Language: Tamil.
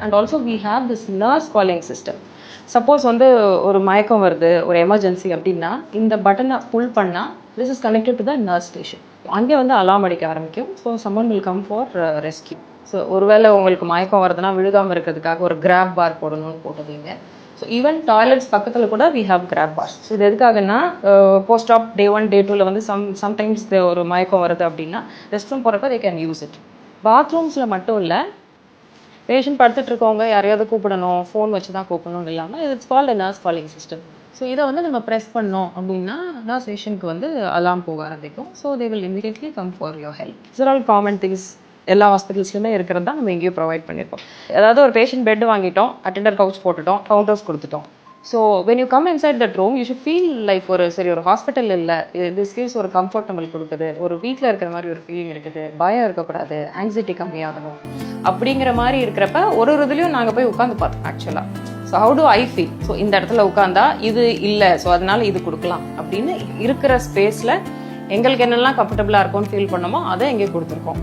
And also we have this nurse calling system. Suppose வந்து ஒரு மயக்கம் வருது, ஒரு எமர்ஜென்சி அப்படின்னா இந்த பட்டனை புல் பண்ணால் this is connected to the nurse station. அங்கே வந்து அலாம் அடிக்க ஆரம்பிக்கும். So summon will come for rescue. So ஒருவேளை உங்களுக்கு மயக்கம் வருதுன்னா விழுகாமல் இருக்கிறதுக்காக ஒரு கிராப் பார் போடணும்னு போட்டுவீங்க. ஸோ ஈவன் டாய்லெட்ஸ் பக்கத்தில் கூட we have grab bars. So இது எதுக்காகன்னா போஸ்ட் ஆஃப் டே 1 டே 2ல வந்து சம்டைம்ஸ் ஒரு மயக்கம் வருது அப்படின்னா ரெஸ்ட் ரூம் போகிறப்ப தே கேன் யூஸ் இட். பாத்ரூம்ஸில் மட்டும் இல்லை, பேஷண்ட் படுத்துட்டு இருக்கவங்க யாரையாவது கூப்பிடணும், ஃபோன் வச்சு தான் கூப்பிடணும்னு இல்லாமல் it's called a nurse calling system. So இதை வந்து நம்ம ப்ரெஸ் பண்ணோம் அப்படின்னா நர்ஸ் பேஷண்ட்க்கு வந்து அலாம் போக ஆரம்பிக்கும். So they will immediately come for your help. It's all common things. எல்லா ஹாஸ்பிட்டல்ஸ்லையுமே இருக்கிறது தான் நம்ம எங்கேயும் ப்ரொவைட் பண்ணியிருக்கோம். அதாவது ஒரு பேஷண்ட் பெட் வாங்கிட்டோம், அட்டெண்டர் கவுச் போட்டுட்டோம், கவுண்டர்ஸ் கொடுத்துட்டோம். So when you come inside that room you should feel like ஒரு ஹாஸ்பிட்டல் இல்லை, திஸ் கேஸ் ஒரு கம்ஃபர்டபுள் கொடுக்குது, ஒரு வீட்டில் இருக்கிற மாதிரி ஒரு ஃபீலிங் இருக்குது, பயம் இருக்கக்கூடாது, ஆங்ஸைட்டி கம்மியாகணும் அப்படிங்கிற மாதிரி இருக்கிறப்ப ஒரு இதுலையும் நாங்கள் போய் உட்காந்து பார்த்தோம் ஆக்சுவலாக. So how to I feel? So இந்த இடத்துல உட்காந்தா இது இல்லை, ஸோ அதனால இது கொடுக்கலாம் அப்படின்னு இருக்கிற ஸ்பேஸில் எங்களுக்கு என்னெல்லாம் கம்ஃபர்டபுளாக இருக்கும்னு ஃபீல் பண்ணோமோ அதை எங்கே கொடுத்துருக்கோம்.